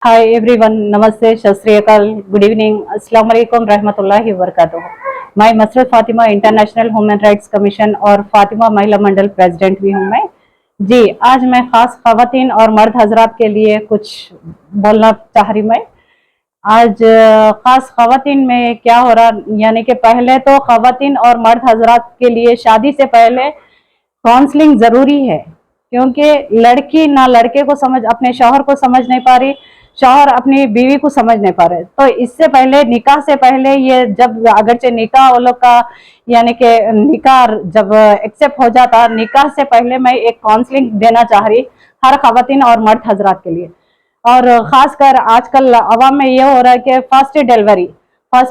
Hi everyone, नमस्ते, सत श्री अकाल, गुड इवनिंग, अस्सलाम वालेकुम रहमतुल्लाहि व बरकातुहू। मैं Masrat Fatima international human rights commission और फातिमा महिला मंडल प्रेसिडेंट भी हूँ मैं जी। आज मैं खास खवातीन और मर्द हजरात के लिए कुछ बोलना चाह रही मैं। आज खास खवातीन में क्या हो रहा, यानी कि पहले तो खवातीन और मर्द हजरात के लिए शादी से पहले काउंसलिंग जरूरी है, क्योंकि लड़की ना लड़के को समझ, अपने शौहर को समझ नहीं पा रही, शौहर अपनी बीवी को समझ नहीं पा रहे। तो इससे पहले, निकाह से पहले, ये जब अगरचे निकाह वो लोग का, यानी कि निकाह जब एक्सेप्ट हो जाता, निकाह से पहले मैं एक काउंसलिंग देना चाह रही हर खवातीन और मर्द हजरात के लिए। और खासकर आजकल अवाम में ये हो रहा है कि फर्स्ट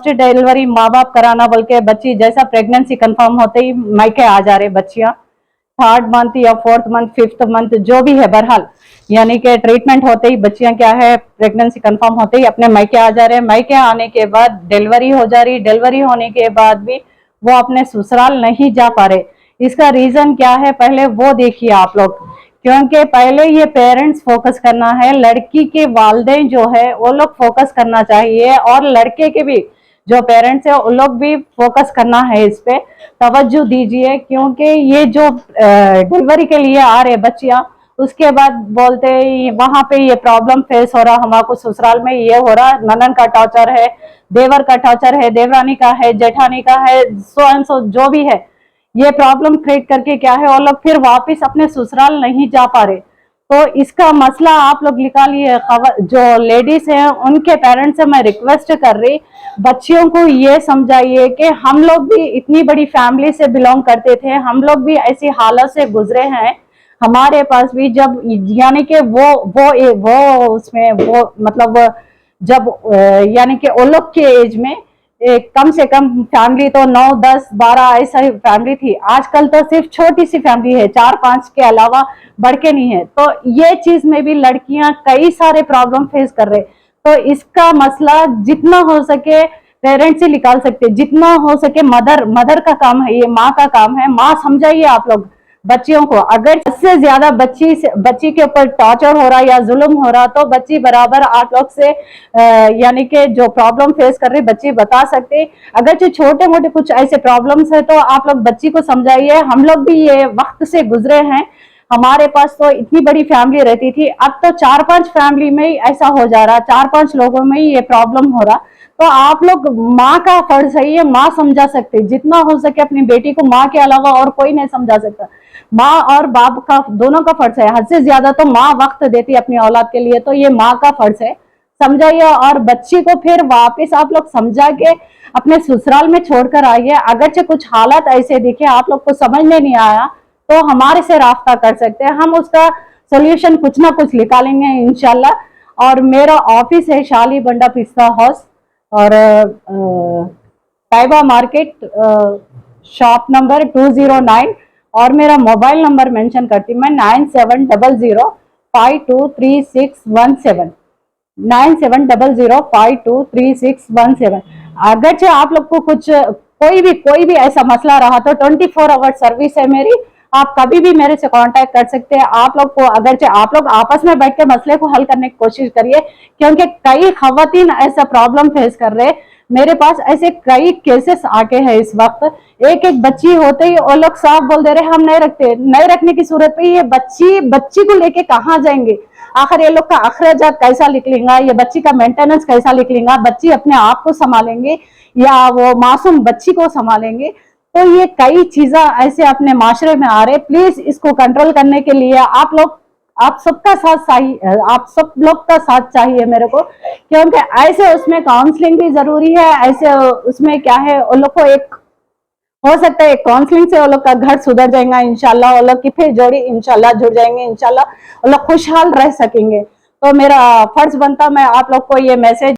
डिलीवरी माँ बाप कराना, बल्कि बच्ची जैसा प्रेगनेंसी कंफर्म होते ही मायके आ जा रहे बच्चियां, 3rd मंथ या 4th मंथ 5th मंथ जो भी है, बहरहाल यानी कि ट्रीटमेंट होते ही बच्चियां क्या है, प्रेगनेंसी कंफर्म होते ही अपने मायके आ जा रहे हैं। मायके आने के बाद डिलीवरी हो जा रही, डिलीवरी होने के बाद भी वो अपने ससुराल नहीं जा पा रहे। इसका रीजन क्या है, पहले वो देखिए आप लोग, क्योंकि पहले ये पेरेंट्स फोकस करना है, लड़की के वालिदैन जो है वो लोग फोकस करना चाहिए, और लड़के के भी जो पेरेंट्स है उन लोग भी फोकस करना है, इस पे तवज्जो दीजिए। क्योंकि ये जो डिलीवरी के लिए आ रहे बच्चियां, उसके बाद बोलते वहां पे ये प्रॉब्लम फेस हो रहा, हमारे ससुराल में ये हो रहा, ननन का टॉर्चर है, देवर का टॉर्चर है, देवरानी का है, जेठानी का है, सो एंड सो जो भी है, ये प्रॉब्लम क्रिएट करके क्या है, वो लोग फिर वापस अपने ससुराल नहीं जा पा रहे। तो इसका मसला आप लोग निकालिए। जो लेडीज हैं उनके पेरेंट्स से मैं रिक्वेस्ट कर रही, बच्चियों को ये समझाइए कि हम लोग भी इतनी बड़ी फैमिली से बिलोंग करते थे, हम लोग भी ऐसी हालत से गुजरे हैं। हमारे पास भी जब, यानी कि वो उसमें वो मतलब जब यानी कि वो लोग के एज में कम से कम फैमिली तो 9 10 12 ऐसा ही फैमिली थी। आजकल तो सिर्फ छोटी सी फैमिली है, 4 5 के अलावा बढ़ के नहीं है। तो ये चीज में भी लड़कियां कई सारे प्रॉब्लम फेस कर रहे। तो इसका मसला जितना हो सके पेरेंट्स ही निकाल सकते, जितना हो सके मदर का काम है, ये माँ का काम है। माँ समझाइए आप लोग बच्चियों को। अगर इससे ज्यादा बच्ची के ऊपर टॉर्चर हो रहा या जुल्म हो रहा, तो बच्ची बराबर आप लोग से यानी कि जो प्रॉब्लम फेस कर रही बच्ची बता सकते। अगर जो छोटे मोटे कुछ ऐसे प्रॉब्लम्स है तो आप लोग बच्ची को समझाइए। हम लोग भी ये वक्त से गुजरे हैं, हमारे पास तो इतनी बड़ी फैमिली रहती थी, अब तो 4 5 फैमिली में ही ऐसा हो जा रहा, 4 5 लोगों में ही ये प्रॉब्लम हो रहा। तो आप लोग, माँ का फर्ज है ये, माँ समझा सकते, जितना हो सके अपनी बेटी को माँ के अलावा और कोई नहीं समझा सकता। माँ और बाप का दोनों का फर्ज है, हद से ज्यादा तो माँ वक्त देती है अपनी औलाद के लिए, तो ये माँ का फर्ज है, समझाइए। और बच्ची को फिर वापस आप लोग समझा के अपने ससुराल में छोड़कर आइए। अगरचे कुछ हालात ऐसे दिखे आप लोग को समझ में नहीं आया, तो हमारे से राब्ता कर सकते हैं, हम उसका सोल्यूशन कुछ ना कुछ निकालेंगे इंशाल्लाह। और मेरा ऑफिस है शाली बंडा पिस्ता हाउस, और ताइबा मार्केट, शॉप नंबर 209। और मेरा मोबाइल नंबर मेंशन करती मैं 9700523617, 9700523617। अगरचे आप लोग को कुछ कोई भी ऐसा मसला रहा तो 24 आवर सर्विस है मेरी, आप कभी भी मेरे से कांटेक्ट कर सकते हैं। आप लोग को अगरचे आप लोग आपस में बैठ के मसले को हल करने की कोशिश करिए, क्योंकि कई खवातीन ऐसा प्रॉब्लम फेस कर रहे। मेरे पास ऐसे कई केसेस आके हैं इस वक्त। एक बच्ची होते ही वो लोग साफ बोल दे रहे हम नहीं रखते। नहीं रखने की सूरत पे ये बच्ची को लेके कहाँ जाएंगे, आखिर ये लोग का अखराजात कैसा निकलेगा, ये बच्ची का मेंटेनेंस कैसा निकलेगा, बच्ची अपने आप को संभालेंगे या वो मासूम बच्ची को संभालेंगे। तो ये कई चीजें ऐसे अपने माशरे में आ रहे। प्लीज इसको कंट्रोल करने के लिए आप सबका साथ चाहिए, आप सब लोग का साथ चाहिए मेरे को, क्योंकि ऐसे उसमें काउंसलिंग भी जरूरी है। ऐसे उसमें क्या है, उन लोग को एक हो सकता है काउंसलिंग से वो लोग का घर सुधर जाएगा इंशाल्लाह, वो लोग की फिर जोड़ी इंशाल्लाह जुड़ जाएंगे, इंशाल्लाह वो लोग खुशहाल रह सकेंगे। तो मेरा फर्ज बनता मैं आप लोग को ये मैसेज